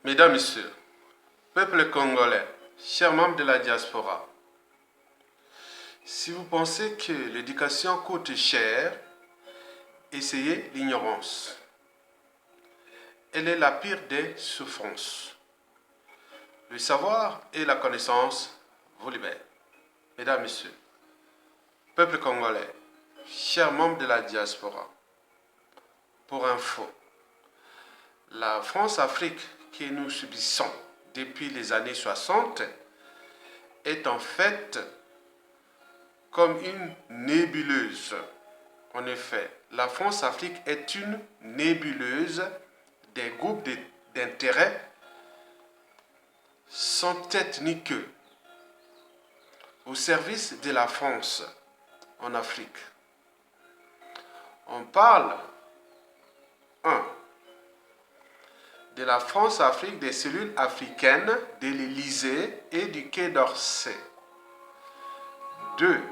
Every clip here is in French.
Mesdames, Messieurs, peuple congolais, chers membres de la diaspora, si vous pensez que l'éducation coûte cher, essayez l'ignorance. Elle est la pire des souffrances. Le savoir et la connaissance vous libèrent. Mesdames, Messieurs, peuple congolais, chers membres de la diaspora, pour info, la France-Afrique que nous subissons depuis les années 60 est en fait comme une nébuleuse. En effet, la France-Afrique est une nébuleuse des groupes d'intérêts sans tête ni queue au service de la France en Afrique. On parle 1. De la France-Afrique, des cellules africaines de l'Élysée et du Quai d'Orsay. 2.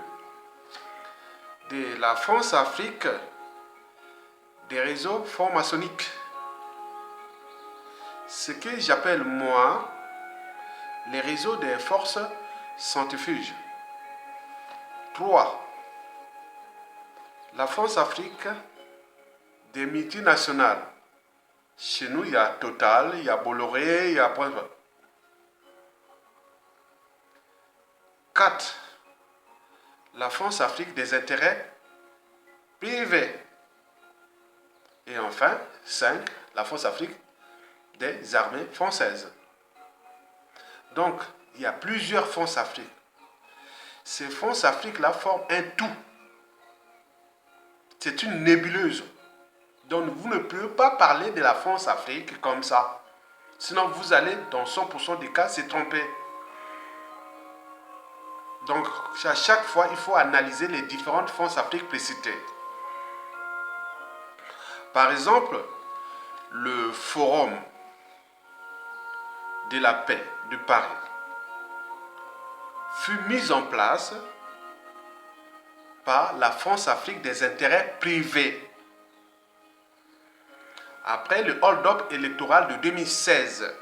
De la France-Afrique, des réseaux francs-maçonniques. Ce que j'appelle moi les réseaux des forces centrifuges. 3. La France-Afrique, des multinationales. Chez nous, il y a Total, il y a Bolloré, il y a... 4. La France-Afrique des intérêts privés. Et enfin, 5. La France-Afrique des armées françaises. Donc, il y a plusieurs France-Afrique. Ces France-Afrique-là forment un tout. C'est une nébuleuse. Donc, vous ne pouvez pas parler de la France-Afrique comme ça. Sinon, vous allez, dans 100% des cas, se tromper. Donc, à chaque fois, il faut analyser les différentes France-Afrique précitées. Par exemple, le Forum de la paix de Paris fut mis en place par la France-Afrique des intérêts privés. Après le hold-up électoral de 2016,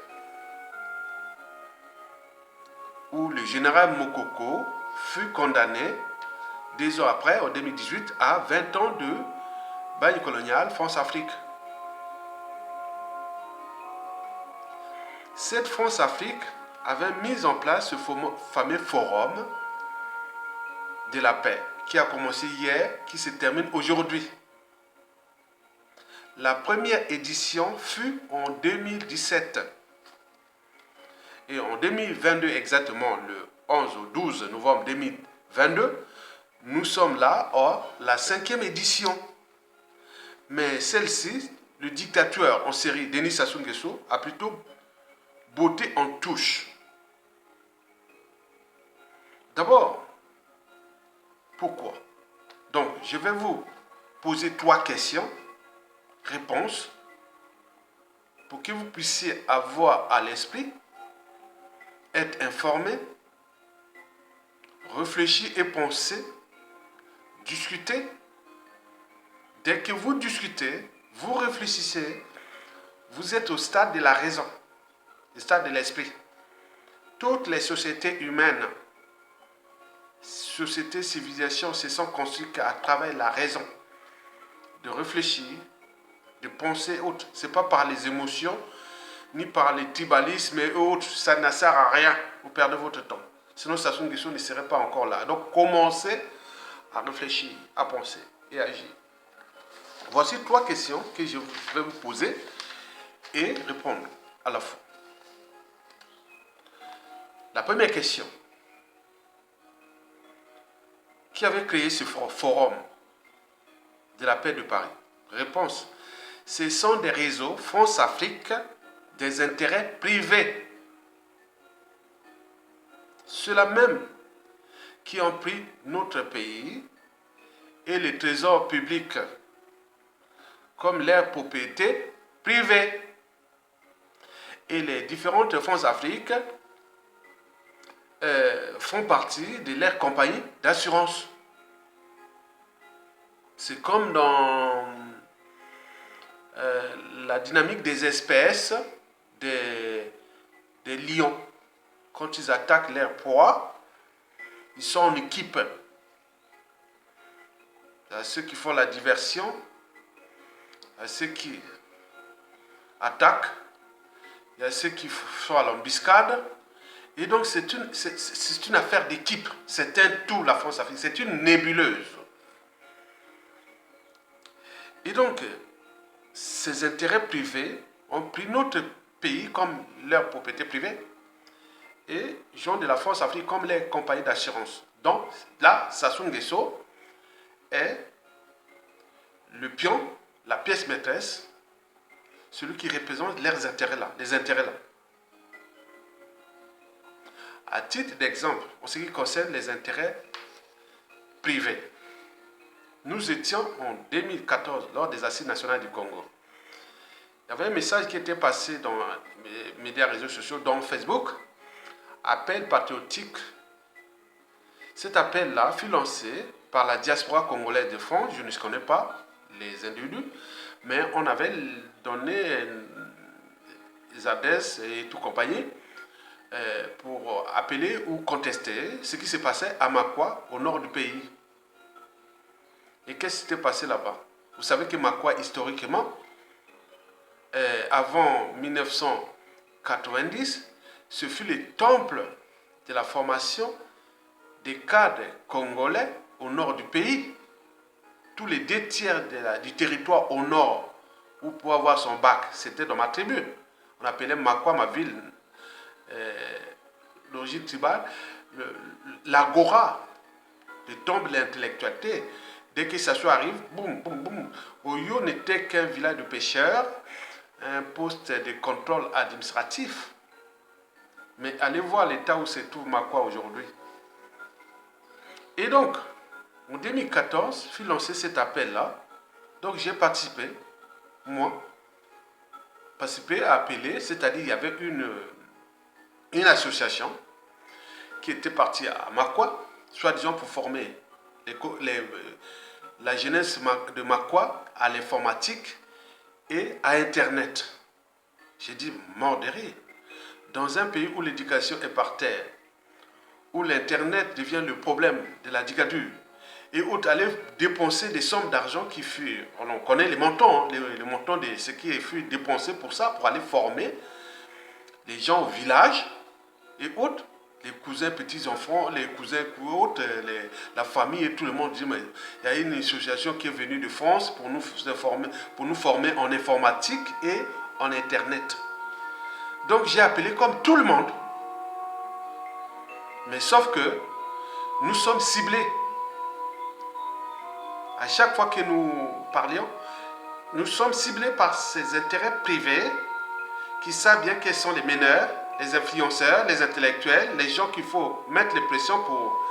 où le général Mokoko fut condamné 2 ans après, en 2018, à 20 ans de bagne colonial France-Afrique. Cette France-Afrique avait mis en place ce fameux forum de la paix qui a commencé hier, qui se termine aujourd'hui. La première édition fut en 2017. Et en 2022 exactement, le 11 au 12 novembre 2022, nous sommes là, la 5e édition. Mais celle-ci, le dictateur en série, Denis Sassou Nguesso, a plutôt botté en touche. D'abord, pourquoi? Donc, je vais vous poser 3 questions, réponses, pour que vous puissiez avoir à l'esprit, être informé, réfléchir et penser, discuter. Dès que vous discutez, vous réfléchissez, vous êtes au stade de la raison, au stade de l'esprit. Toutes les sociétés humaines, sociétés, civilisations se sont construites à travers la raison, de réfléchir, de penser autre. Ce n'est pas par les émotions, ni par les tribalismes et autres. Ça ne sert à rien. Vous perdez votre temps. Sinon, Sassou Nguesso ne serait pas encore là. Donc, commencez à réfléchir, à penser et à agir. Voici 3 questions que je vais vous poser et répondre à la fois. La première question. Qui avait créé ce forum de la paix de Paris? Réponse. Ce sont des réseaux France-Afrique des intérêts privés. Ceux-là même qui ont pris notre pays et les trésors publics comme leur propriété privée. Et les différentes France-Afrique font partie de leur compagnie d'assurance. C'est comme dans la dynamique des espèces, des lions. Quand ils attaquent leur proie, ils sont en équipe. Il y a ceux qui font la diversion, il y a ceux qui attaquent, il y a ceux qui sont à l'embuscade. Et donc c'est une affaire d'équipe. C'est un tout, la France-Afrique. C'est une nébuleuse. Et donc, ces intérêts privés ont pris notre pays comme leur propriété privée et jouent de la France-Afrique comme les compagnies d'assurance. Donc là, Sassou Nguesso est le pion, la pièce maîtresse, celui qui représente leurs intérêts là, les intérêts là. À titre d'exemple, en ce qui concerne les intérêts privés, nous étions en 2014 lors des Assises nationales du Congo. Il y avait un message qui était passé dans les médias réseaux sociaux, dont Facebook, appel patriotique. Cet appel-là fut lancé par la diaspora congolaise de France. Je ne connais pas les individus, mais on avait donné les adresses et tout compagnie pour appeler ou contester ce qui se passait à Makwa, au nord du pays. Et qu'est-ce qui s'était passé là-bas? Vous savez que Makwa, historiquement, avant 1990, ce fut le temple de la formation des cadres congolais au nord du pays. Tous les 2/3 du territoire au nord, où pour avoir son bac, c'était dans ma tribu. On appelait Makwa, ma ville d'origine tribale, l'agora, le temple de l'intellectualité. Dès que ça arrive, boum, boum, boum. Oyo n'était qu'un village de pêcheurs, un poste de contrôle administratif. Mais allez voir l'état où se trouve Makwa aujourd'hui. Et donc, en 2014, fut lancé cet appel-là. Donc j'ai participé, moi, à appeler, c'est-à-dire il y avait une association qui était partie à Makwa, soi-disant pour former la jeunesse de Makwa à l'informatique et à Internet. J'ai dit, mort de rire. Dans un pays où l'éducation est par terre, où l'Internet devient le problème de la dictature, et où tu allais dépenser des sommes d'argent qui furent, on connaît les montants, les montants de ce qui fut dépensé pour ça, pour aller former les gens au village et autres, les cousins, petits-enfants, les cousins autres, la famille et tout le monde dit, mais il y a une association qui est venue de France pour nous former en informatique et en Internet. Donc j'ai appelé comme tout le monde, mais sauf que nous sommes ciblés. À chaque fois que nous parlions, nous sommes ciblés par ces intérêts privés qui savent bien quels sont les meneurs, les influenceurs, les intellectuels, les gens qu'il faut mettre les pressions pour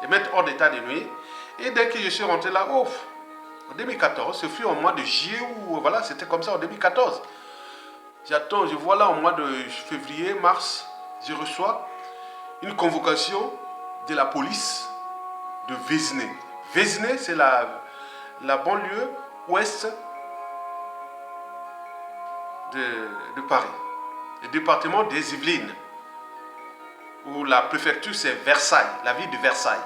les mettre hors d'état de nuit. Et dès que je suis rentré là, en 2014, ce fut au mois de juillet, ou voilà, c'était comme ça en 2014. J'attends, je vois là au mois de février, mars, je reçois une convocation de la police de Vézelay. Vézelay, c'est la banlieue ouest de Paris, le département des Yvelines, où la préfecture c'est Versailles, la ville de Versailles.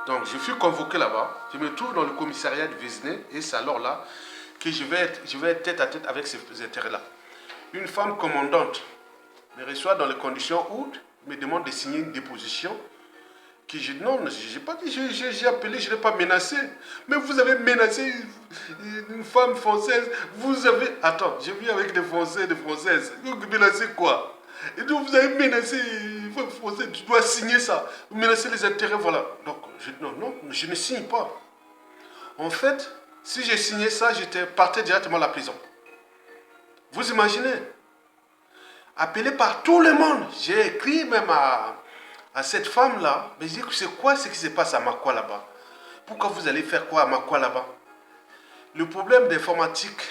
Donc je suis convoqué là-bas, je me trouve dans le commissariat de Vézelay, et c'est alors là que je vais être tête à tête avec ces intérêts-là. Une femme commandante me reçoit dans les conditions où me demande de signer une déposition. Que je dis non, je n'ai pas dit, j'ai appelé, je n'ai pas menacé. Mais vous avez menacé une femme française. Vous avez. Attends, je vis avec des Français et des Françaises. Vous menacez quoi? Et donc vous avez menacé une femme française, tu dois signer ça. Vous menacez les intérêts, voilà. Donc je dis non, je ne signe pas. En fait, si j'ai signé ça, j'étais parti directement à la prison. Vous imaginez? Appelé par tout le monde. J'ai écrit même à cette femme-là, mais je dis, c'est quoi ce qui se passe à Makwa là-bas? Pourquoi vous allez faire quoi à Makwa là-bas? Le problème d'informatique,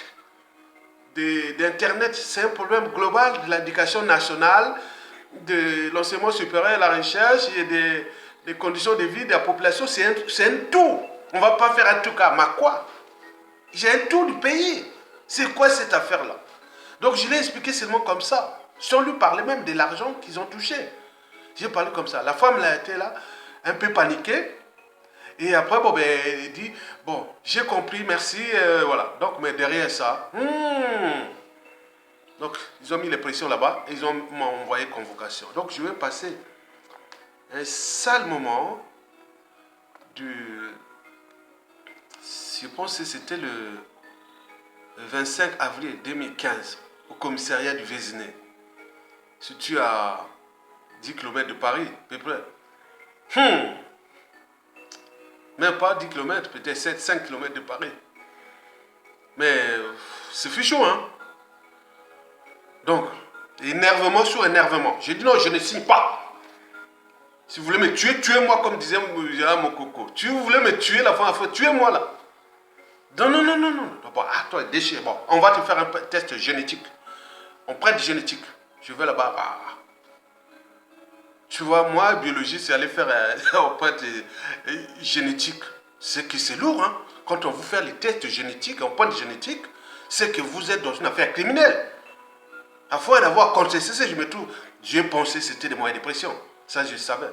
d'Internet, c'est un problème global de l'éducation nationale, de l'enseignement supérieur, la recherche et des conditions de vie de la population. C'est un tout. On ne va pas faire un tout à Makwa. J'ai un tout du pays. C'est quoi cette affaire-là? Donc je l'ai expliqué seulement comme ça, sans lui parler même de l'argent qu'ils ont touché. J'ai parlé comme ça. La femme là était là, un peu paniquée. Et après, bon, ben, elle dit, bon, j'ai compris, merci, voilà. Donc, mais derrière ça, donc, ils ont mis les pressions là-bas, et ils m'ont envoyé convocation. Donc, je vais passer un sale moment je pense que c'était le 25 avril 2015, au commissariat du Vésinet, situé à 10 km de Paris, à peu près. Même pas 10 km, peut-être 5 km de Paris. Mais c'est fichou, hein. Donc, énervement sur énervement. J'ai dit non, je ne signe pas. Si vous voulez me tuer, tuez-moi, comme disait mon coco. Si vous voulez me tuer, la fois, tuez-moi là. Non, non, non, non, non. Bon, toi, déchire. Bon, on va te faire un test génétique. On prête génétique. Je vais là-bas. Tu vois, moi, biologie, c'est aller faire un prête génétique. C'est que c'est lourd, hein. Quand on vous fait les tests génétiques, en point génétique, c'est que vous êtes dans une affaire criminelle. Afin d'avoir contesté, j'ai pensé que c'était des moyens de pression. Ça, je savais.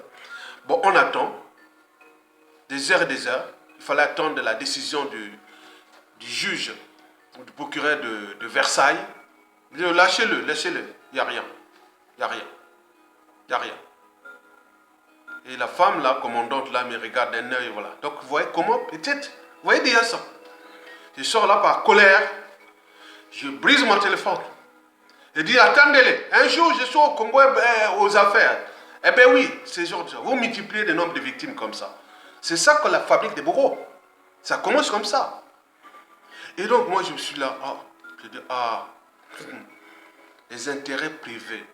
Bon, on attend des heures et des heures. Il fallait attendre la décision du juge, du procureur de Versailles. Lâchez-le, laissez-le. Il n'y a rien. Il n'y a rien. Il n'y a rien. Et la femme, là, commandante, là, me regarde d'un œil, voilà. Donc, vous voyez comment, peut-être, vous voyez déjà ça. Je sors là par colère. Je brise mon téléphone. Je dis, attendez-les. Un jour, je suis au Congo aux affaires. Eh bien oui, c'est genre, vous multipliez le nombre de victimes comme ça. C'est ça que la fabrique des bourreaux. Ça commence comme ça. Et donc, moi, je me suis là, je dis, les intérêts privés,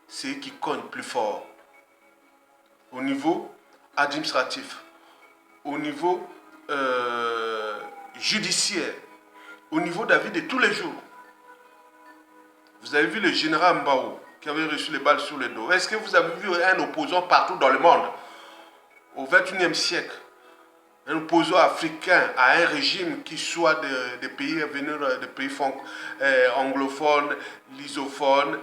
c'est eux qui cognent plus fort. Au niveau administratif, au niveau judiciaire, au niveau de la vie de tous les jours. Vous avez vu le général Mbao qui avait reçu les balles sur le dos. Est-ce que vous avez vu un opposant partout dans le monde au XXIe siècle? Un opposant africain à un régime qui soit des pays venus des pays anglophones, lysophones,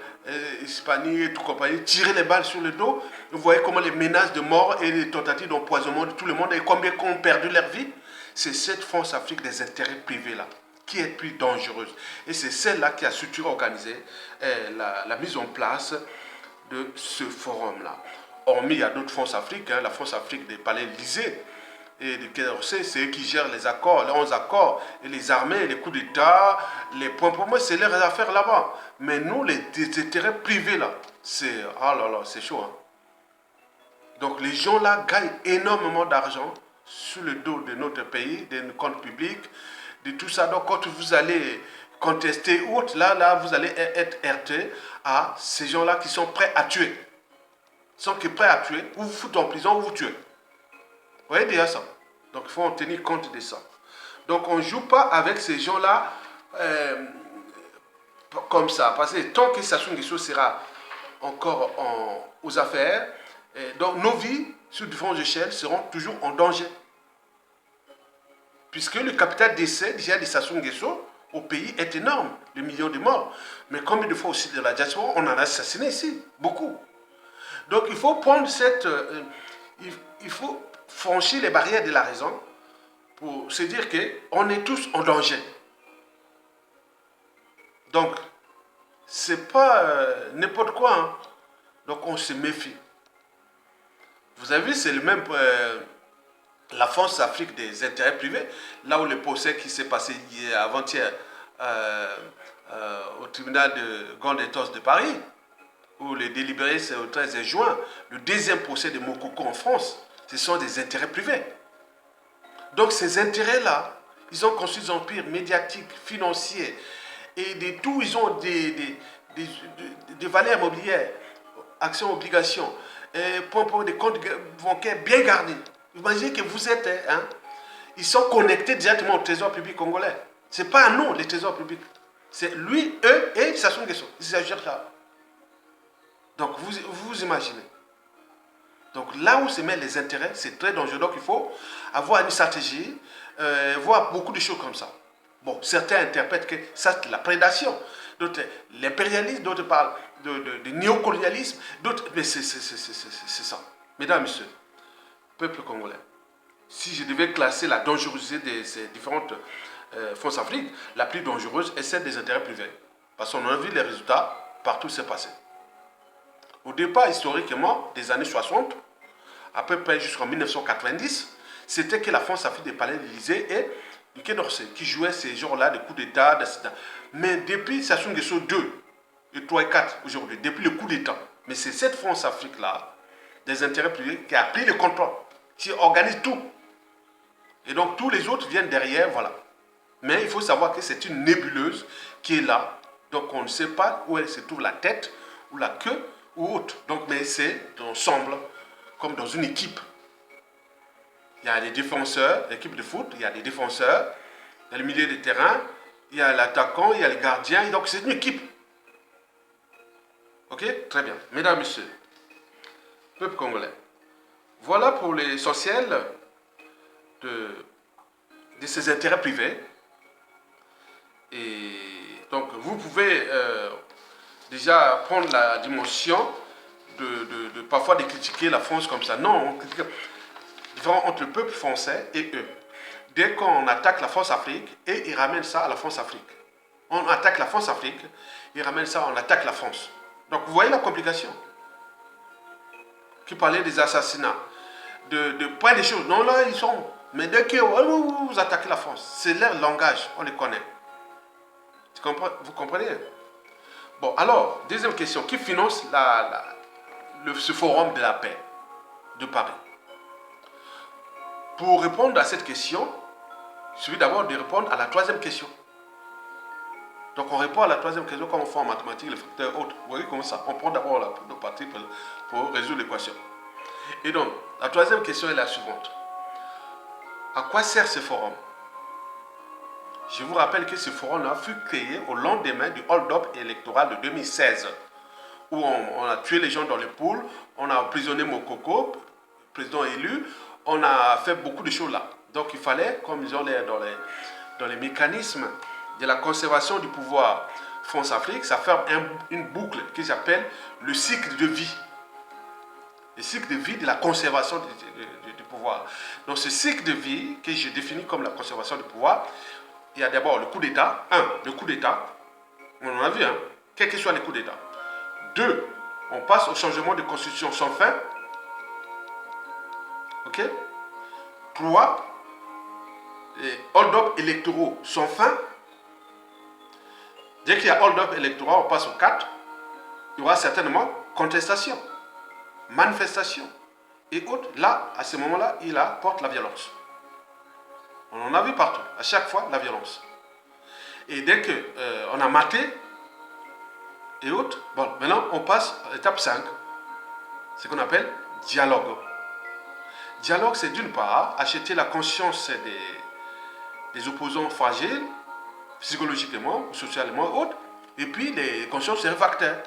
hispaniques et tout compagnie, tirer les balles sur le dos. Vous voyez comment les menaces de mort et les tentatives d'empoisonnement de tout le monde et combien ont perdu leur vie. C'est cette France-Afrique des intérêts privés là qui est plus dangereuse. Et c'est celle-là qui a surtout organisé la mise en place de ce forum-là. Hormis, il y a d'autres France-Afrique, la France-Afrique des palais Élysée, et de KRC, c'est eux qui gèrent les accords, les 11 accords, et les armées, les coups d'État, les points pour moi, c'est leurs affaires là-bas. Mais nous, les intérêts privés là, c'est, c'est chaud. Hein. Donc les gens là gagnent énormément d'argent sur le dos de notre pays, de nos comptes publics, de tout ça. Donc quand vous allez contester ou autre, là, vous allez être heurté à ces gens-là qui sont prêts à tuer. Ils sont prêts à tuer, ou vous foutent en prison, ou vous tuez. Vous voyez déjà ça. Donc il faut en tenir compte de ça. Donc on ne joue pas avec ces gens-là comme ça. Parce que tant que Sassou Nguesso sera encore aux affaires, donc nos vies sur différentes échelles seront toujours en danger. Puisque le capital d'essai déjà de Sassou Nguesso au pays est énorme, le million de morts. Mais combien de fois aussi de la diaspora, on en a assassiné ici, beaucoup. Donc il faut prendre il faut franchir les barrières de la raison pour se dire qu'on est tous en danger. Donc, c'est pas n'importe quoi. Hein. Donc on se méfie. Vous avez vu, c'est le même... la France-Afrique des intérêts privés, là où le procès qui s'est passé avant-hier au tribunal de grande instance de Paris, où le délibéré c'est au 13 juin, le deuxième procès de Mokoko en France, ce sont des intérêts privés. Donc ces intérêts-là, ils ont construit des empires médiatiques, financiers, et de tout, ils ont des valeurs immobilières, actions, obligations, pour des comptes bancaires bien gardés. Imaginez que vous êtes, ils sont connectés directement au trésor public congolais. Ce n'est pas à nous, les trésors publics. C'est lui, eux et Sassou Nguesso. Ils s'agissent là. Donc vous imaginez. Donc là où se mettent les intérêts, c'est très dangereux. Donc il faut avoir une stratégie, voir beaucoup de choses comme ça. Bon, certains interprètent que ça c'est la prédation. d'autres l'impérialisme, d'autres parlent de néocolonialisme, d'autres... Mais c'est ça. Mesdames, Messieurs, peuple congolais, si je devais classer la dangerosité de ces différentes France-Afrique, la plus dangereuse est celle des intérêts privés. Parce qu'on a vu les résultats, partout c'est passé. Au départ, historiquement, des années 60, à peu près jusqu'en 1990, c'était que la France-Afrique des palais de l'Élysée et du Quai d'Orsay qui jouaient ces jours-là de coups d'État, etc. Mais depuis Sassou Nguesso 2, et 3 et 4 aujourd'hui, depuis le coup d'État, mais c'est cette France-Afrique-là, des intérêts privés, qui a pris le contrôle, qui organise tout. Et donc tous les autres viennent derrière, voilà. Mais il faut savoir que c'est une nébuleuse qui est là. Donc on ne sait pas où elle se trouve la tête, ou la queue, ou autre. Donc, mais c'est ensemble, comme dans une équipe. Il y a les défenseurs, l'équipe de foot, il y a les défenseurs, il y a le milieu de terrain, il y a l'attaquant, il y a les gardiens. Donc c'est une équipe. Ok? Très bien. Mesdames, Messieurs, peuple congolais, voilà pour l'essentiel de ces intérêts privés. Et donc, vous pouvez déjà prendre la dimension parfois de critiquer la France comme ça. Non, on critique différent entre le peuple français et eux. Dès qu'on attaque la France-Afrique, et ils ramènent ça à la France-Afrique. On attaque la France-Afrique, ils ramènent ça, on attaque la France. Donc, vous voyez la complication. Qui parlait des assassinats, de plein de choses. Non, là, ils sont... Mais dès que vous attaquez la France, c'est leur langage, on les connaît. Vous comprenez? Bon, alors, deuxième question. Qui finance ce forum de la paix de Paris? Pour répondre à cette question, il suffit d'abord de répondre à la troisième question. Donc, on répond à la troisième question comme on fait en mathématiques, les facteurs autres. Vous voyez comment ça? On prend d'abord la partie pour résoudre l'équation. Et donc, la troisième question est la suivante. À quoi sert ce forum? Je vous rappelle que ce forum-là fut créé au lendemain du hold-up électoral de 2016, où on a tué les gens dans les poules, on a emprisonné Mokoko, président élu, on a fait beaucoup de choses là. Donc il fallait, comme ils ont dans les mécanismes de la conservation du pouvoir France-Afrique, ça ferme une boucle qui s'appelle le cycle de vie. Le cycle de vie de la conservation du pouvoir. Donc ce cycle de vie, que je définis comme la conservation du pouvoir, il y a d'abord le coup d'État. Le coup d'État. On en a vu, hein. Quel que soit les coups d'État. 2, on passe au changement de constitution sans fin. Ok. 3, les hold-up électoraux sans fin. Dès qu'il y a hold-up électoral, on passe au 4. Il y aura certainement contestation, manifestation et autres. Là, à ce moment-là, il apporte la violence. On en a vu partout, à chaque fois, la violence. Et dès qu'on a maté et autres, bon, maintenant, on passe à l'étape 5, ce qu'on appelle dialogue. Dialogue, c'est d'une part, acheter la conscience des opposants fragiles, psychologiquement, socialement et autres, et puis les consciences des facteurs.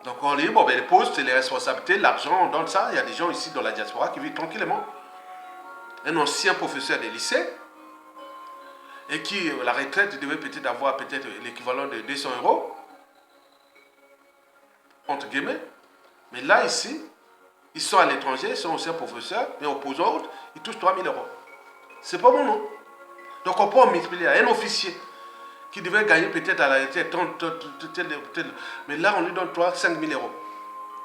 Donc on dit, bon, ben, les postes, les responsabilités, l'argent, on donne ça. Il y a des gens ici dans la diaspora qui vivent tranquillement. Un ancien professeur de lycée, et qui, la retraite, devait peut-être avoir l'équivalent de 200 euros, entre guillemets. Mais là, ici, ils sont à l'étranger, ils sont anciens professeurs, mais opposants autres, ils touchent 3 000 euros. C'est pas bon, non? Donc on peut en multiplier. Un officier qui devait gagner peut-être à la retraite 30, mais là, on lui donne 5 000 euros.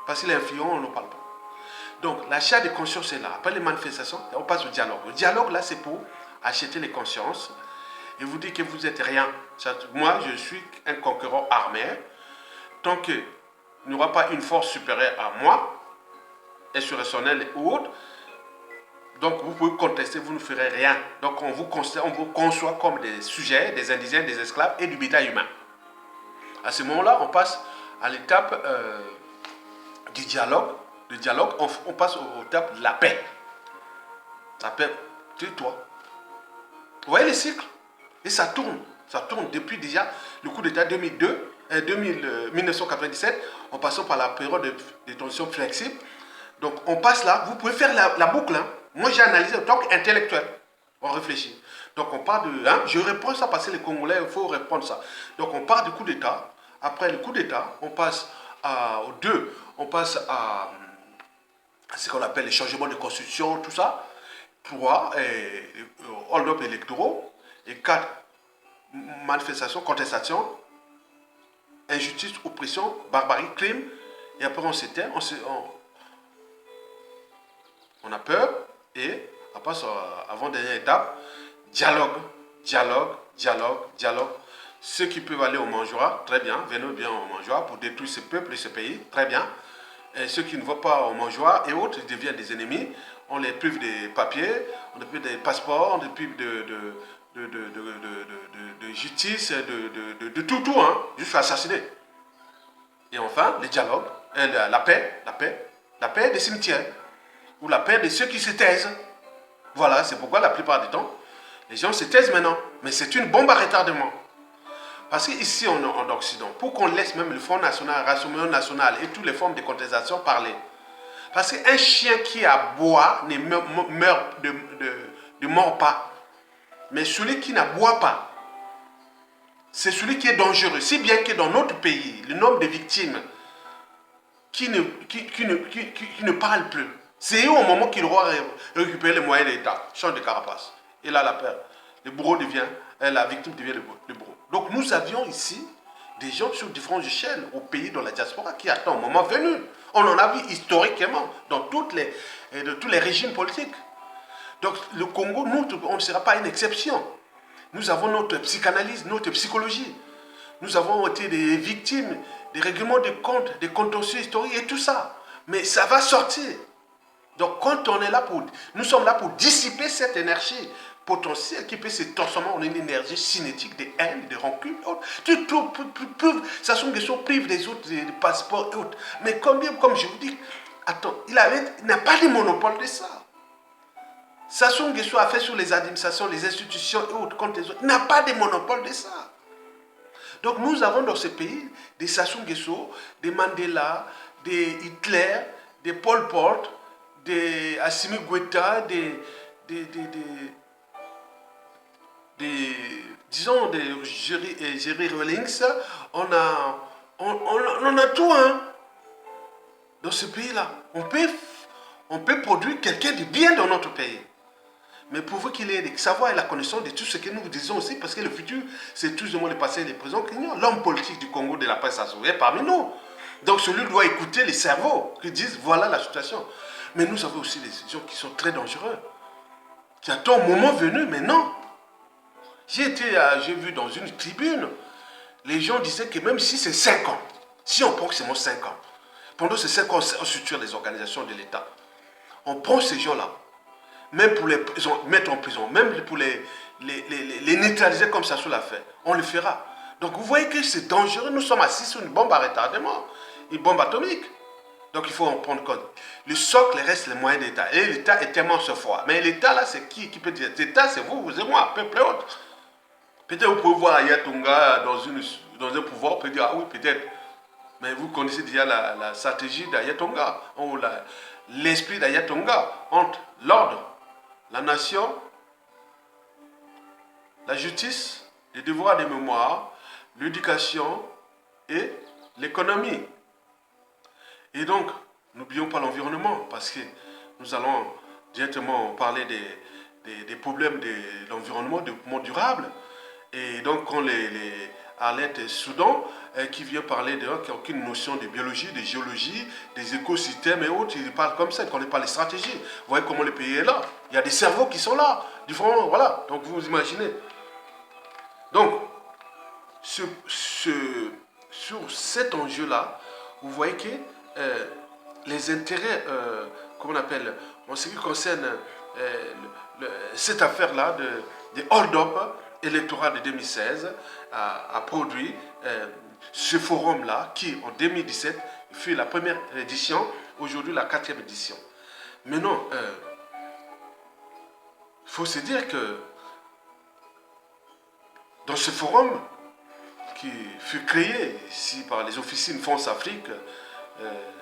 Parce qu'il est influent, on ne parle pas. Donc, l'achat de conscience est là. Après les manifestations, on passe au dialogue. Le dialogue, là, c'est pour acheter les consciences et vous dire que vous n'êtes rien. Moi, je suis un conquérant armé. Tant qu'il n'y aura pas une force supérieure à moi, insurrectionnelle ou autre, donc vous pouvez contester, vous ne ferez rien. Donc, on vous conçoit comme des sujets, des indigènes, des esclaves et du bétail humain. À ce moment-là, on passe à l'étape du dialogue. Le dialogue, on passe au étape de la paix. La paix, tais-toi. Vous voyez les cycles? Et ça tourne depuis déjà le coup d'État 1997, en passant par la période de transition flexible. Donc on passe là, vous pouvez faire la boucle. Hein. Moi j'ai analysé en tant qu'intellectuel, on réfléchit. Donc on part de... Hein, je reprends ça parce que les Congolais, il faut reprendre ça. Donc on part du coup d'État. Après le coup d'État, on passe aux deux. On passe à ce qu'on appelle les changements de constitution, tout ça. 3, hold-up électoraux. Et 4, manifestations, contestations, injustice, oppression, barbarie, crime. Et après on s'éteint, on a peur. Et après, avant-dernière étape, dialogue, dialogue, dialogue, dialogue. Ceux qui peuvent aller au Manjoua, très bien, venez bien au Manjoua pour détruire ce peuple et ce pays, très bien. Et ceux qui ne vont pas au Manjoua et autres, ils deviennent des ennemis. On les prive des papiers, on les prive des passeports, on les prive de justice, de tout, hein, juste assassiner. Et enfin, le dialogue, la paix des cimetières, ou la paix de ceux qui se taisent. Voilà, c'est pourquoi la plupart du temps, les gens se taisent maintenant. Mais c'est une bombe à retardement. Parce qu'ici, en Occident, pour qu'on laisse même le Front National, le Rassemblement National et toutes les formes de contestation parler. Parce qu'un chien qui aboie ne mord pas. Mais celui qui n'aboie pas, c'est celui qui est dangereux. Si bien que dans notre pays, le nombre de victimes qui ne parlent plus, c'est eux au moment qu'ils auront récupéré les moyens de l'État, change de carapace. Et là, la peur. Le bourreau devient, la victime devient le bourreau. Donc nous avions ici des gens sur différentes échelles au pays, dans la diaspora, qui attendent un moment venu. On en a vu historiquement dans tous les régimes politiques. Donc le Congo, nous, on ne sera pas une exception. Nous avons notre psychanalyse, notre psychologie. Nous avons été des victimes des règlements de comptes, des contentieux historiques et tout ça. Mais ça va sortir. Donc quand on est là nous sommes là pour dissiper cette énergie potentielle qui peut se transformer en une énergie cinétique de haine, de rancune. Sassou Nguesso prive des autres des passeports et autres. Mais comme je vous dis, attends, il n'a pas de monopole de ça. Sassou Nguesso a fait sur les administrations, les institutions et autres contre les autres. Il n'a pas de monopole de ça. Donc nous avons dans ce pays des Sassou Nguesso, des Mandela, des Hitler, des Pol Pot, des Assimi Goïta, disons des Jerry Rawlings. On a tout, hein, dans ce pays-là. On peut produire quelqu'un de bien dans notre pays. Mais pour qu'il ait le savoir et la connaissance de tout ce que nous vous disons aussi, parce que le futur, c'est tout le monde le passé et le présent. L'homme politique du Congo de la presse est parmi nous. Donc celui doit écouter les cerveaux qui disent voilà la situation. Mais nous avons aussi des gens qui sont très dangereux, qui attendent un moment venu, mais non. J'ai vu dans une tribune, les gens disaient que même si c'est 5 ans, si on prend que c'est 5 ans, pendant ces 5 ans, on structure les organisations de l'État. On prend ces gens-là, même pour les mettre en prison, même pour les neutraliser comme ça sous la fait, on le fera. Donc vous voyez que c'est dangereux, nous sommes assis sur une bombe à retardement, une bombe atomique. Donc il faut en prendre compte. Le socle reste les moyens d'État. Et l'État est tellement ce fort. Mais l'État là, c'est qui peut dire? L'État, c'est vous et moi, peuple et autres. Peut-être vous pouvez voir Ayatonga dans un pouvoir, vous pouvez dire, ah oui, peut-être. Mais vous connaissez déjà la stratégie d'Ayatonga, ou l'esprit d'Ayatonga, entre l'ordre, la nation, la justice, les devoirs de mémoire, l'éducation et l'économie. Et donc, n'oublions pas l'environnement, parce que nous allons directement parler des problèmes de l'environnement, du développement durable. Et donc, quand Arlette Soudan, qui vient parler de qui n'a aucune notion de biologie, de géologie, des écosystèmes et autres, il parle comme ça, il ne connaît pas les stratégies. Vous voyez comment le pays est là. Il y a des cerveaux qui sont là, différents, voilà. Donc, vous imaginez. Donc, sur cet enjeu-là, vous voyez que les intérêts, comment on appelle, en ce qui concerne cette affaire-là de hold-up électoral de 2016, a produit ce forum-là qui, en 2017, fut la première édition, aujourd'hui la 4e édition. Mais non, il faut se dire que dans ce forum, qui fut créé ici par les officines France Afrique,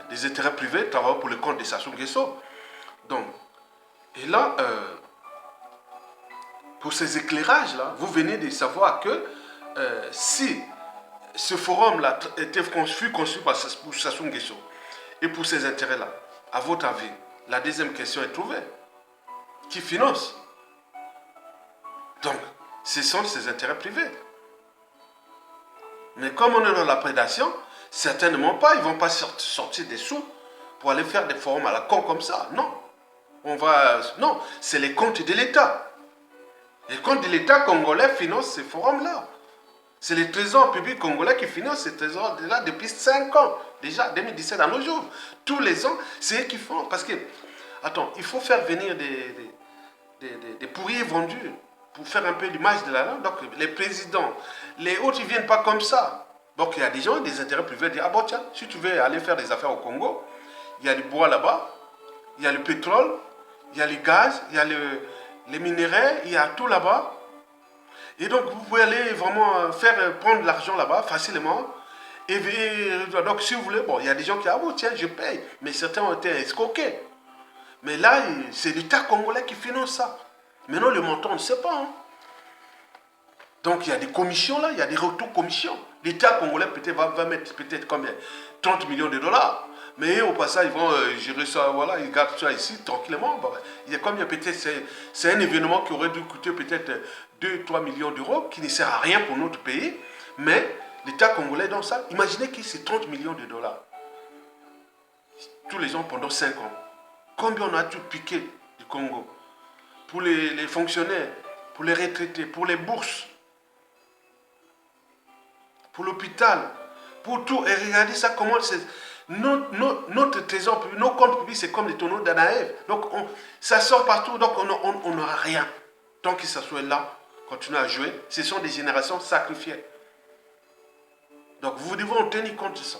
des intérêts privés travaillant pour le compte de Sassou Nguesso. Donc, et là, pour ces éclairages-là, vous venez de savoir que si ce forum-là fut conçu par Sassou Nguesso et pour ces intérêts-là, à votre avis, la deuxième question est trouvée. Qui finance? Donc, ce sont ces intérêts privés. Mais comme on est dans la prédation, certainement pas, ils ne vont pas sortir des sous pour aller faire des forums à la con comme ça. Non. Non, c'est les comptes de l'État. Les comptes de l'État congolais financent ces forums-là. C'est les trésors publics congolais qui financent ces trésors-là depuis 5 ans. Déjà, 2017 à nos jours. Tous les ans, c'est eux qui font. Parce que, attends, il faut faire venir des pourriers vendus pour faire un peu l'image de la langue. Donc, les présidents, les autres, ils ne viennent pas comme ça. Donc, il y a des gens, des intérêts privés, qui disent, ah bon, tiens, si tu veux aller faire des affaires au Congo, il y a du bois là-bas, il y a le pétrole, il y a le gaz, il y a les minéraux, il y a tout là-bas. Et donc, vous pouvez aller vraiment prendre l'argent là-bas facilement. Et donc, si vous voulez, bon, il y a des gens qui disent, ah bon, tiens, je paye. Mais certains ont été escroqués. Mais là, c'est l'État congolais qui finance ça. Maintenant, le montant, on ne sait pas. Hein. Donc, il y a des commissions là, il y a des retours commissions. L'État congolais va mettre peut-être combien? 30 millions de dollars. Mais au passage, ils vont gérer ça, voilà, ils gardent ça ici tranquillement. Bon, il y a combien peut-être, c'est un événement qui aurait dû coûter peut-être 2-3 millions d'euros, qui ne sert à rien pour notre pays. Mais l'État congolais dans ça, imaginez que c'est 30 millions de dollars. Tous les ans pendant 5 ans. Combien on a dû piquer du Congo? Pour les fonctionnaires, pour les retraités, pour les bourses, pour l'hôpital, pour tout. Et regardez ça, comment c'est... Notre trésor, nos comptes publics, c'est comme les tonneaux d'Anaël. Donc, ça sort partout, donc on n'aura rien. Tant que ça soit là, continuer à jouer, ce sont des générations sacrifiées. Donc, vous devez en tenir compte de ça.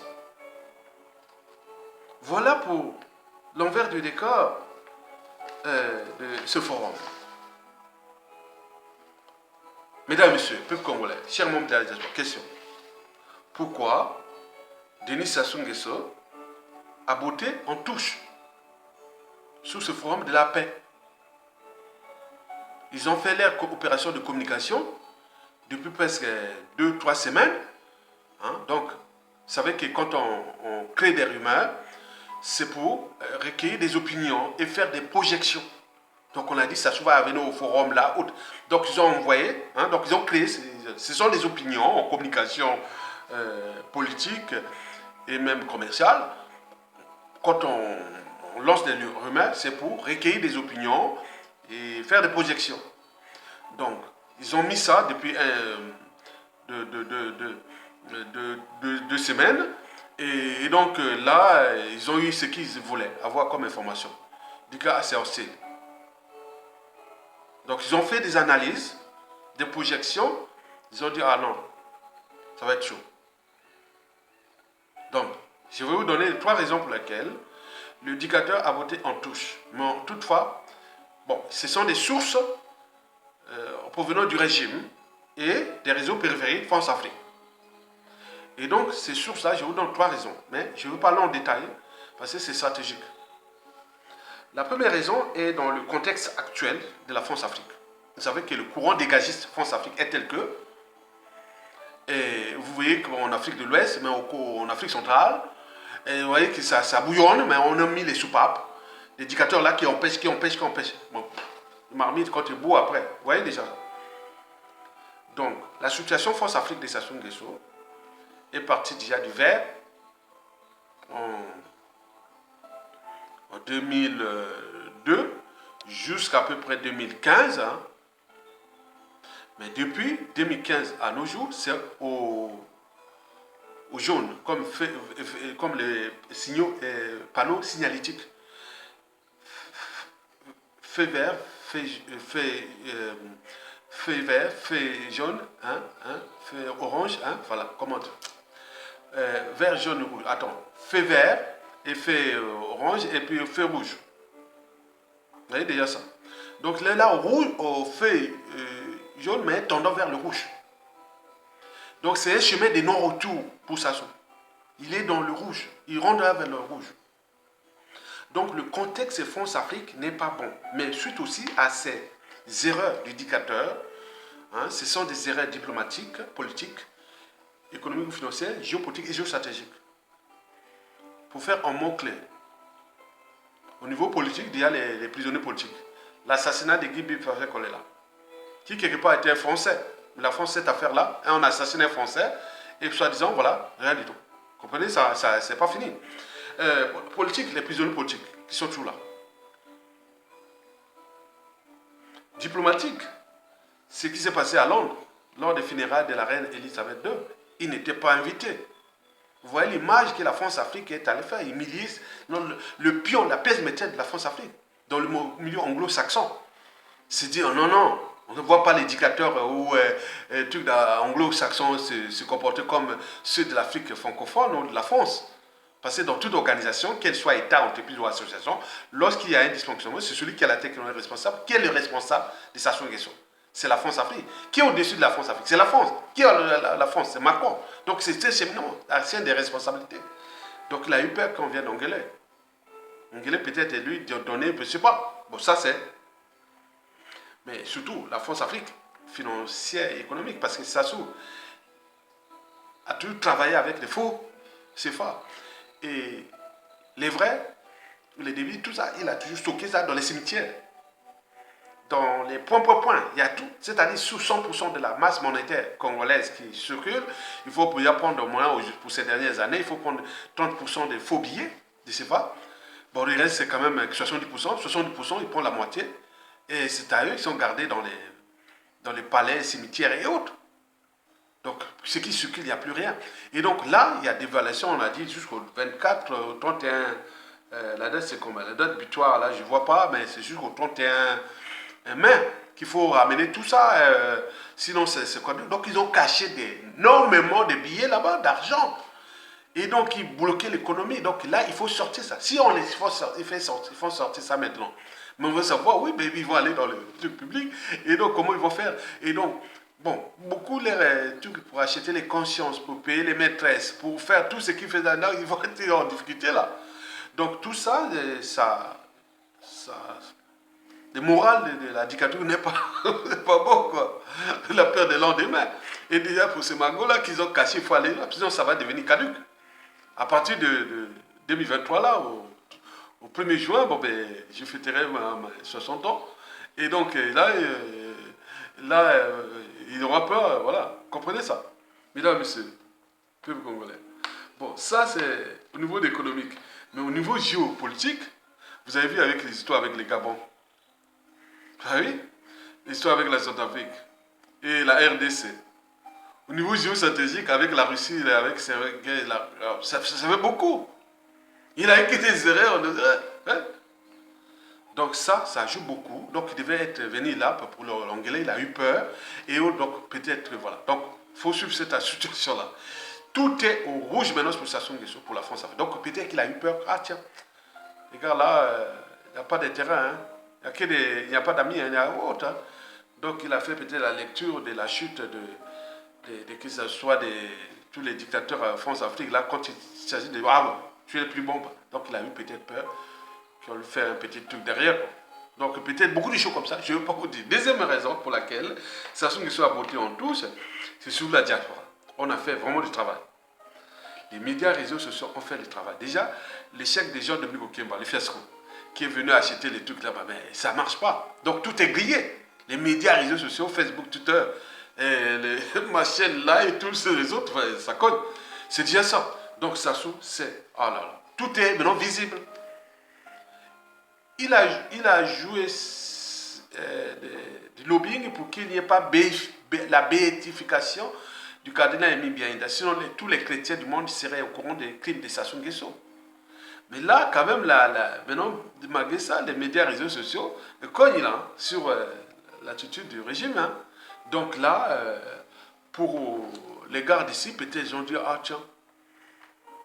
Voilà pour l'envers du décor de ce forum. Mesdames et messieurs, peuple congolais, chers membres de la diaspora, question. Pourquoi Denis Sassou Nguesso a botté en touche sur ce forum de la paix? Ils ont fait leur opération de communication depuis presque 2-3 semaines. Hein? Donc, vous savez que quand on crée des rumeurs, c'est pour recueillir des opinions et faire des projections. Donc, on a dit, ça va venir au forum là. Donc, ils ont envoyé, hein, donc ils ont créé, ce sont des opinions en communication politique et même commerciale. Quand on lance des rumeurs, c'est pour recueillir des opinions et faire des projections. Donc, ils ont mis ça depuis 2 semaines. Et donc là, ils ont eu ce qu'ils voulaient avoir comme information. Du cas ACRC. Donc, ils ont fait des analyses, des projections. Ils ont dit, ah non, ça va être chaud. Donc, je vais vous donner 3 raisons pour lesquelles le dictateur a voté en touche. Mais toutefois, bon, ce sont des sources provenant du régime et des réseaux périphériques France-Afrique. Et donc, ces sources-là, je vous donne 3 raisons. Mais je vais parler en détail parce que c'est stratégique. La première raison est dans le contexte actuel de la France-Afrique. Vous savez que le courant dégagiste France-Afrique est tel que, et vous voyez qu'en Afrique de l'Ouest, mais en Afrique centrale, et vous voyez que ça bouillonne, mais on a mis les soupapes, les dictateurs là qui empêchent. Bon, le marmite quand il bout après, vous voyez déjà. Donc, la situation France-Afrique de Sassou Nguesso est partie déjà du vert en 2002 jusqu'à peu près 2015. Hein. Mais depuis 2015 à nos jours, c'est au jaune, comme les signaux, panneaux signalétiques. Feu vert, feu vert, feu jaune, hein, feu orange, hein, voilà, comment dire. Vert, jaune, rouge. Attends, feu vert et feu orange et puis feu rouge. Vous voyez déjà ça. Donc là, au feu jaune, mais tendant vers le rouge. Donc c'est un chemin de non-retour pour Sassou. Il est dans le rouge. Il rentre vers le rouge. Donc le contexte France-Afrique n'est pas bon. Mais suite aussi à ces erreurs du dictateur, hein, ce sont des erreurs diplomatiques, politiques, économiques ou financières, géopolitiques et géostratégiques. Pour faire un mot-clé, au niveau politique, il y a les prisonniers politiques. L'assassinat de Guy Bill Kolela, qui quelque part était un Français. La France, cette affaire-là, on a assassiné un Français, et soi-disant, voilà, rien du tout. Vous comprenez, ça c'est pas fini. Politique, les prisonniers politiques, qui sont toujours là. Diplomatique, ce qui s'est passé à Londres, lors des funérailles de la reine Elisabeth II, ils n'étaient pas invités. Vous voyez l'image que la France-Afrique est allée faire. Ils militent le pion, la pièce maîtresse de la France-Afrique, dans le milieu anglo-saxon. C'est dire, non, non, on ne voit pas les dictateurs ou trucs anglo-saxons se comporter comme ceux de l'Afrique francophone ou de la France. Parce que dans toute organisation, qu'elle soit État, entreprise ou association, lorsqu'il y a un dysfonctionnement, c'est celui qui a la tête qui est responsable. Qui est le responsable de sa question? C'est la France-Afrique. Qui est au-dessus de la France-Afrique? C'est la France. Qui est la France? C'est Macron. Donc c'est un cheminement, c'est des responsabilités. Donc il a eu peur qu'on vienne d'Anguelé. Anguelé peut-être lui donner, je ne sais pas. Bon, ça c'est. Mais surtout, la France-Afrique, financière et économique, parce que Sassou a toujours travaillé avec des faux CFA. Et les vrais, les débits, tout ça, il a toujours stocké ça dans les cimetières. Dans les points, il y a tout. C'est-à-dire sous 100% de la masse monétaire congolaise qui circule, il faut prendre au moins, pour ces dernières années, il faut prendre 30% des faux billets de CFA. Bon, le reste, c'est quand même 70%. 70%, ils prennent la moitié. Et c'est à eux qui sont gardés dans les palais, cimetières et autres. Donc, ce qui circule, il n'y a plus rien. Et donc là, il y a des dévaluation, on a dit, jusqu'au 24, au 31, la date c'est combien? La date butoir, là, je ne vois pas, mais c'est jusqu'au 31 mai qu'il faut ramener tout ça. Sinon, c'est quoi? Donc, ils ont caché énormément de billets là-bas, d'argent. Et donc, ils bloquaient l'économie. Donc là, il faut sortir ça. Si on les font sortir ça maintenant. Mais on veut savoir, oui, mais ils vont aller dans le truc public. Et donc, comment ils vont faire? Et donc, bon, beaucoup les trucs pour acheter les consciences, pour payer les maîtresses, pour faire tout ce qu'ils faisaient là, ils vont être en difficulté là. Donc tout ça, le moral de la dictature n'est pas, pas bon, quoi. La peur des lendemain. Et déjà pour ces mangots-là qu'ils ont caché, il faut aller là, sinon ça va devenir caduc. À partir de 2023, là, au 1er juin, bon, ben, je fêterai mes 60 ans. Et donc là, il aura peur, voilà. Comprenez ça. Mesdames, messieurs, peuple congolais. Bon, ça c'est au niveau économique. Mais au niveau géopolitique, vous avez vu avec les histoires avec les Gabon. Ah oui? L'histoire avec la Centrafrique et la RDC. Au niveau géostratégique, avec la Russie, avec ça fait beaucoup. Il a eu des erreurs. Hein? Donc ça joue beaucoup. Donc il devait venir là pour l'anglais, il a eu peur. Et donc peut-être, voilà. Donc il faut suivre cette situation-là. Tout est au rouge maintenant pour Sassou Nguesso, pour la France. Donc peut-être qu'il a eu peur. Ah tiens, les gars là, il n'y a pas d'intérêt. Hein. Il n'y a pas d'amis, il y a autre. Hein. Donc il a fait peut-être la lecture de la chute que ce soit tous les dictateurs France-Afrique, là, quand il s'agit de tu es le plus bon. Donc il a eu peut-être peur qu'on lui fait un petit truc derrière. Donc peut-être beaucoup de choses comme ça, je ne veux pas vous dire. Deuxième raison pour laquelle Sassou Nguesso a voté en touche, c'est sur la diaspora. On a fait vraiment du travail. Les médias réseaux sociaux ont fait le travail. Déjà, l'échec des gens de Miko Kemba, les fiascos, qui est venu acheter les trucs là-bas, mais ça ne marche pas. Donc tout est grillé. Les médias réseaux sociaux, Facebook, Twitter, ma chaîne là et tous les autres, ça cogne. C'est déjà ça. Donc Sassou, c'est... Oh là là. Tout est maintenant visible. Il a joué du lobbying pour qu'il n'y ait pas la béatification du cardinal Aimé Biaïda. Sinon, tous les chrétiens du monde seraient au courant des crimes de Sassou Nguesso. Mais là, quand même, maintenant, malgré ça, les médias, réseaux sociaux cognent là, sur l'attitude du régime. Hein. Donc là, pour les gars d'ici, peut-être ils ont dit, ah tiens,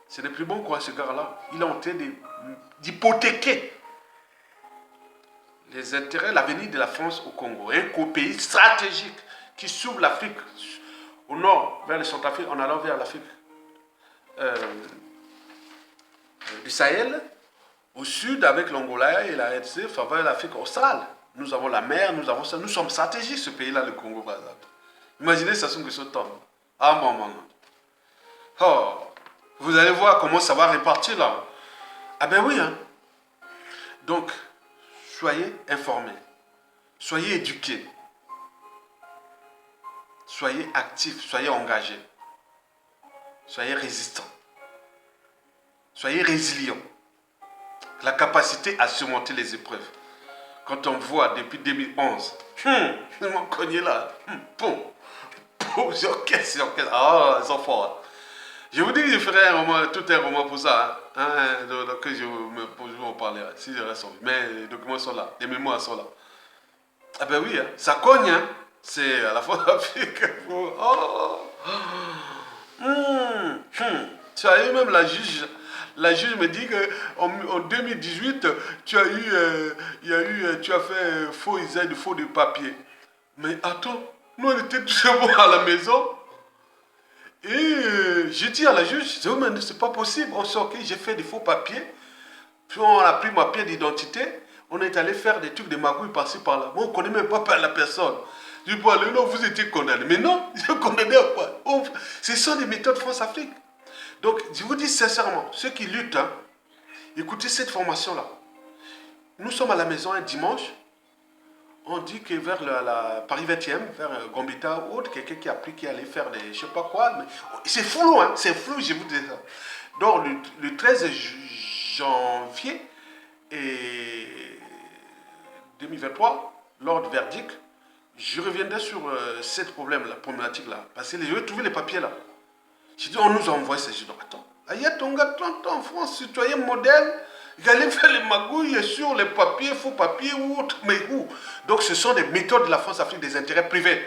ce n'est plus bon quoi, ce gars-là. Il est en train d'hypothéquer les intérêts, l'avenir de la France au Congo. Un pays stratégique qui s'ouvre l'Afrique au nord, vers le Centrafrique, en allant vers l'Afrique du Sahel, au sud avec l'Angola et la RDC, vers l'Afrique australe. nous avons la mer, nous avons ça. Nous sommes stratégiques, ce pays-là, le Congo, par exemple. Imaginez Sassou Nguesso tombe. Ah, maman. Oh, vous allez voir comment ça va répartir là. Ah ben oui, hein. Donc, soyez informés, soyez éduqués, soyez actifs, soyez engagés, soyez résistants, soyez résilients. La capacité à surmonter les épreuves. Quand on voit depuis 2011, ils m'ont cogné là, j'encaisse. Ah, ils sont forts. Hein. Je vous dis que je ferai un roman, tout un roman pour ça, hein, que je vais en parler, si je reste en vie. Mais les documents sont là, les mémoires sont là. Ah ben oui, hein, ça cogne, hein. C'est à la fois l'Afrique. Oh, tu as eu même la juge me dit qu'en 2018, tu as tu as fait faux usage de faux de papier. Mais attends, nous on était tous bons à la maison. Et j'ai dit à la juge, c'est pas possible, on sort que j'ai fait des faux papiers. Puis on a pris ma pièce d'identité, on est allé faire des trucs de magouilles par-ci par-là. Bon, on ne connaît même pas la personne. Je dis, bon, allez, non, vous étiez condamné. Mais non, je condamné à quoi? Ce sont des méthodes France-Afrique. Donc, je vous dis sincèrement, ceux qui luttent, hein, écoutez cette formation-là. Nous sommes à la maison un dimanche. On dit que vers la Paris 20e, vers Gambetta ou autre, quelqu'un qui a pris, qui allait faire des je ne sais pas quoi. C'est flou, hein, c'est flou, je vous dis ça. Donc, le 13 janvier et 2023, lors du verdict, je reviendrai sur cette problématique-là. Parce que je vais trouver les papiers là. J'ai dit, on nous a envoyé ça. J'ai dit, attends, il y a ton gars 30 ans en France, citoyen modèle, il allait faire les magouilles sur les papiers, faux papiers ou autre. Mais où? Donc ce sont des méthodes de la France-Afrique, des intérêts privés,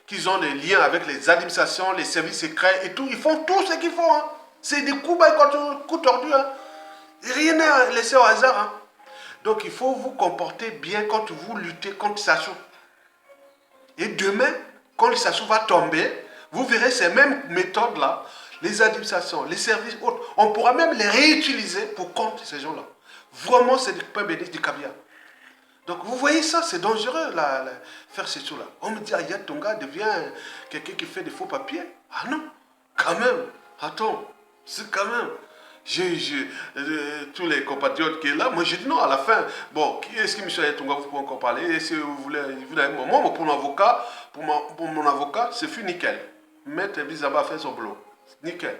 qui ont des liens avec les administrations, les services secrets et tout. Ils font tout ce qu'ils font. Hein. C'est des coups tordus. Hein. Rien n'est laissé au hasard. Hein. Donc il faut vous comporter bien quand vous luttez contre Sassou. Et demain, quand le Sassou va tomber, vous verrez ces mêmes méthodes-là, les administrations, les services autres, on pourra même les réutiliser pour contre ces gens-là. Vraiment, c'est du pain béni, du caviar. Donc vous voyez ça, c'est dangereux, faire ces choses-là. On me dit, ah, Tonga devient quelqu'un qui fait des faux papiers. Ah non, quand même, attends, c'est quand même... tous les compatriotes qui sont là, moi j'ai dit non à la fin. Bon, qui est-ce que M. Ayatonga vous pouvez encore parler? Et si vous voulez, moi pour mon avocat, c'est fut nickel. Maître Bizaba a fait son boulot. Nickel.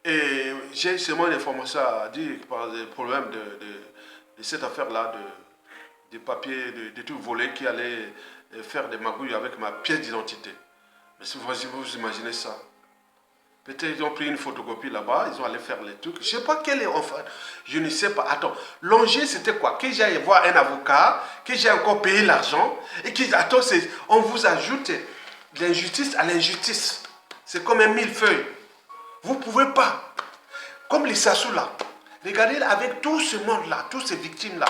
Et j'ai seulement une information à dire par des problèmes de cette affaire-là, des papiers, des trucs volés qui allaient faire des magouilles avec ma pièce d'identité. Mais si vous imaginez ça. Peut-être ils ont pris une photocopie là-bas, ils ont allé faire les trucs. Je ne sais pas quel est, enfin, je ne sais pas. Attends, l'enjeu c'était quoi? Que j'aille voir un avocat, que j'aille encore payer l'argent, et que, attends, on vous ajoute l'injustice à l'injustice. C'est comme un millefeuille. Vous ne pouvez pas. Comme les Sassou là. Regardez avec tout ce monde-là, toutes ces victimes-là,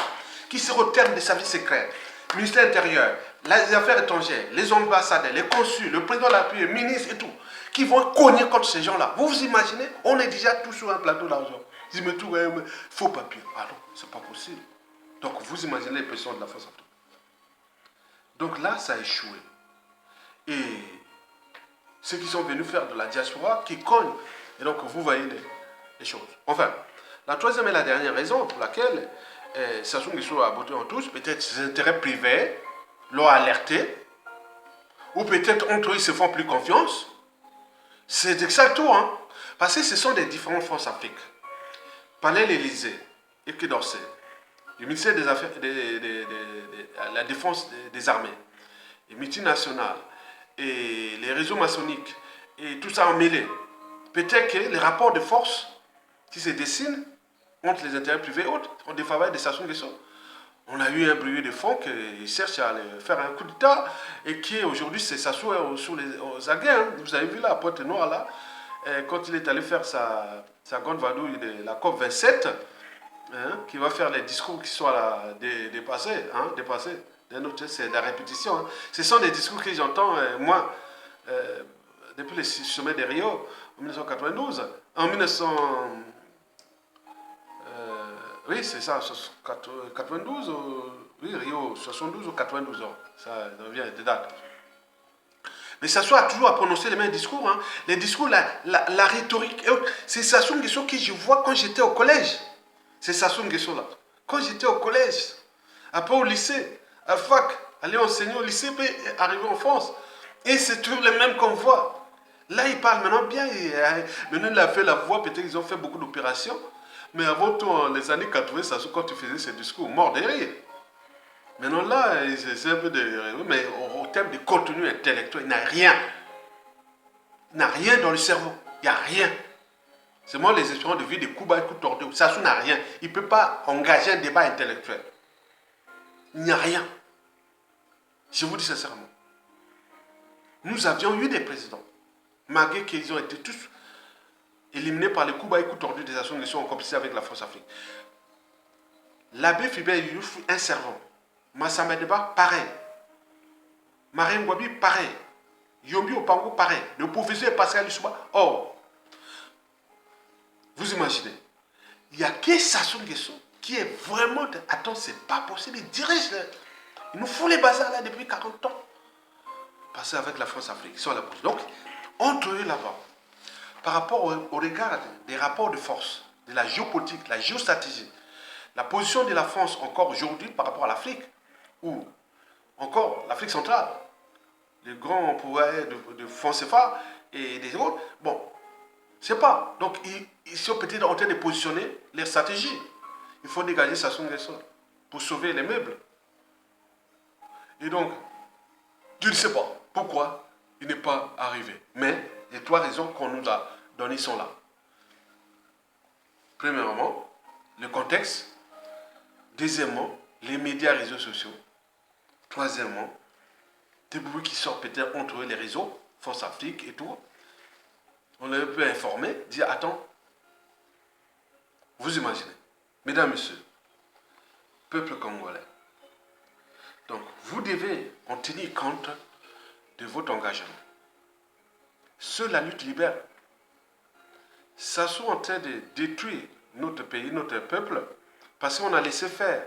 qui sont au terme des services secrets, le ministère intérieur, les affaires étrangères, les ambassadeurs, les consuls, le président de la République, le ministre et tout, qui vont cogner contre ces gens-là. Vous vous imaginez, on est déjà tous sur un plateau d'argent. Ils disent, mais tout, faux papier. Ah non, c'est pas possible. Donc vous imaginez les pressions de la France. Donc là, ça a échoué. Et ceux qui sont venus faire de la diaspora, qui cognent. Et donc vous voyez les choses. Enfin, la troisième et la dernière raison pour laquelle Sassou Nguesso a voté en tous, peut-être ses intérêts privés l'ont alerté, ou peut-être entre eux ils se font plus confiance. C'est exactement, hein. Parce que ce sont des différentes France-Afrique. Palais l'Élysée, Quai d'Orsay, le ministère des Affaires, la Défense des Armées, les multinationales, et les réseaux maçonniques, et tout ça emmêlé. Peut-être que les rapports de force qui se dessinent entre les intérêts privés et autres, ont défaveur de Sassou Nguesso. On a eu un bruit de fond qui cherche à faire un coup d'État et qui aujourd'hui c'est Sassou aux aguets. Hein. Vous avez vu la Pointe Noire là, quand il est allé faire sa grande vadouille de la COP 27, hein, qui va faire les discours qui sont dépassés. Hein, dépassés. C'est de la répétition. Hein. Ce sont des discours que j'entends, moi, depuis le sommet de Rio, en 1992. En 1900... oui, c'est ça, 92, Oui, Rio, 72 ou 92 ans. Ça revient des dates. Mais Sassou a toujours à prononcer les mêmes discours. Hein. Les discours, la rhétorique. C'est Sassou Nguesso que je vois quand j'étais au collège. C'est Sassou Nguesso là. Quand j'étais au collège, après au lycée, à fac, aller enseigner au lycée, puis arriver en France. Et c'est toujours les mêmes qu'on voit. Là, il parle maintenant bien. Maintenant, il a fait la voix. Peut-être qu'ils ont fait beaucoup d'opérations. Mais avant tout, en les années 80, Sassou, quand tu faisais ces discours, mort de rire. Maintenant là, c'est un peu de... Mais au terme de contenu intellectuel, il n'a rien. Il n'a rien dans le cerveau. Il n'y a rien. C'est moi les espérants de vie de Cuba et tout tordu. Sassou n'a rien. Il ne peut pas engager un débat intellectuel. Il n'y a rien. Je vous dis sincèrement. Nous avions eu des présidents. Malgré qu'ils ont été tous éliminés par les Cuba et tout tordu des actions qui sont en complicité avec la France-Afrique. L'abbé Philbert Youf, un servant. Massamba Deba, pareil. Marien Ngouabi, pareil. Yombi Opango, pareil. Le professeur Pascal Lissouba, oh. Vous imaginez. Il n'y a que Sassou Nguesso qui est vraiment... Attends, c'est pas possible. Il dirige. Il nous fout les bazars là depuis 40 ans. Passer avec la France-Afrique. Ils sont à la bouche. Donc, entre eux là-bas, par rapport au regard des rapports de force, de la géopolitique, la géostratégie, la position de la France encore aujourd'hui par rapport à l'Afrique, ou encore l'Afrique centrale, les grands pouvoirs de Fonsefa et des autres, bon, c'est pas. Donc, ils sont peut-être en train de positionner les stratégies. Il faut dégager Sassou Nguesso pour sauver les meubles. Et donc, je ne sais pas pourquoi il n'est pas arrivé. Mais les trois raisons qu'on nous a données sont là. Premièrement, le contexte. Deuxièmement, les médias, réseaux sociaux. Troisièmement, des bruits qui sortent peut-être entre les réseaux, Force Afrique et tout. On est un peu informé, dire attends, vous imaginez, mesdames, messieurs, peuple congolais. Donc, vous devez en tenir compte de votre engagement. Seule la lutte libère. Ça soit en train de détruire notre pays, notre peuple, parce qu'on a laissé faire.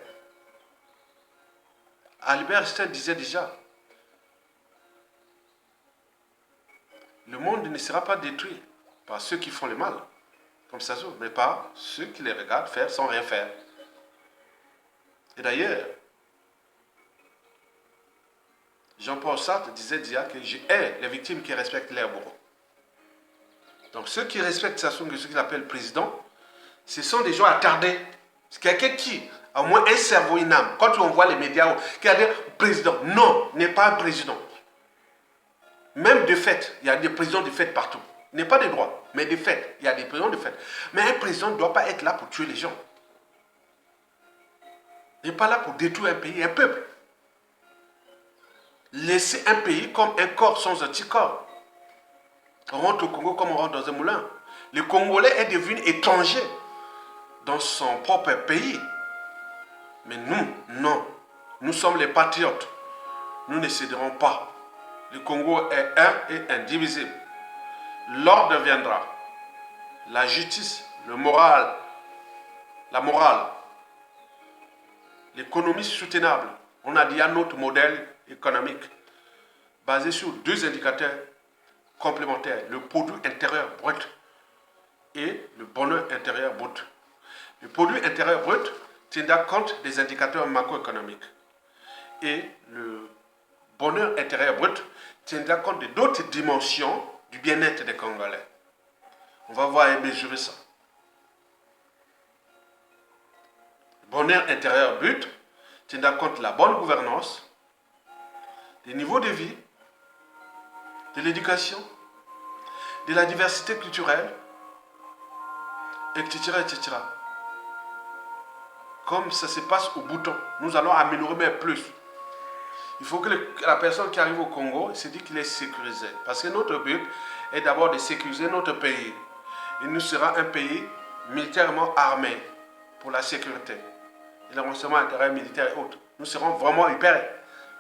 Albert Einstein disait déjà, le monde ne sera pas détruit par ceux qui font le mal, comme ça, mais par ceux qui les regardent faire sans rien faire. Et d'ailleurs, Jean-Paul Sartre disait déjà que je hais les victimes qui respectent leurs bourreaux. Donc ceux qui respectent Sassou Nguesso, ce qu'il appelle président, ce sont des gens attardés. C'est quelqu'un qui a au moins un cerveau, une âme. Quand on voit les médias, qui a dit président, non, n'est pas un président. Même de fait, il y a des présidents de fait partout. Il n'est pas de droit, mais de fait, il y a des présidents de fait. Mais un président ne doit pas être là pour tuer les gens. Il n'est pas là pour détruire un pays, un peuple. Laisser un pays comme un corps sans anticorps. On rentre au Congo comme on rentre dans un moulin. Le Congolais est devenu étranger dans son propre pays. Mais nous, non. Nous sommes les patriotes. Nous ne céderons pas. Le Congo est un et indivisible. L'ordre viendra. La justice, le moral, la morale, l'économie soutenable. On a dit un autre modèle économique basé sur deux indicateurs complémentaires. Le produit intérieur brut et le bonheur intérieur brut. Le produit intérieur brut tiendra compte des indicateurs macroéconomiques. Et le bonheur intérieur brut tiendra compte de d'autres dimensions du bien-être des Congolais. On va voir et mesurer ça. Le bonheur intérieur brut tiendra compte de la bonne gouvernance, des niveaux de vie, de l'éducation, de la diversité culturelle, etc., etc. Comme ça se passe au bouton, nous allons améliorer mais plus. Il faut que la personne qui arrive au Congo se dise qu'il est sécurisé. Parce que notre but est d'abord de sécuriser notre pays. Il nous sera un pays militairement armé pour la sécurité. Et le renseignement intérieur, militaire et autres. Nous serons vraiment hyper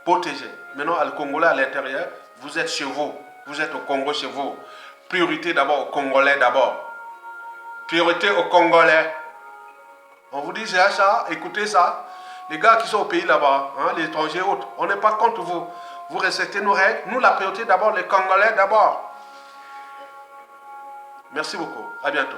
protégés. Maintenant, le Congolais à l'intérieur, vous êtes chez vous. Vous êtes au Congo chez vous. Priorité d'abord aux Congolais d'abord. Priorité aux Congolais. On vous dit ça, écoutez ça. Les gars qui sont au pays là-bas, hein, les étrangers et autres, on n'est pas contre vous. Vous respectez nos règles. Nous, la priorité d'abord, les Congolais d'abord. Merci beaucoup. À bientôt.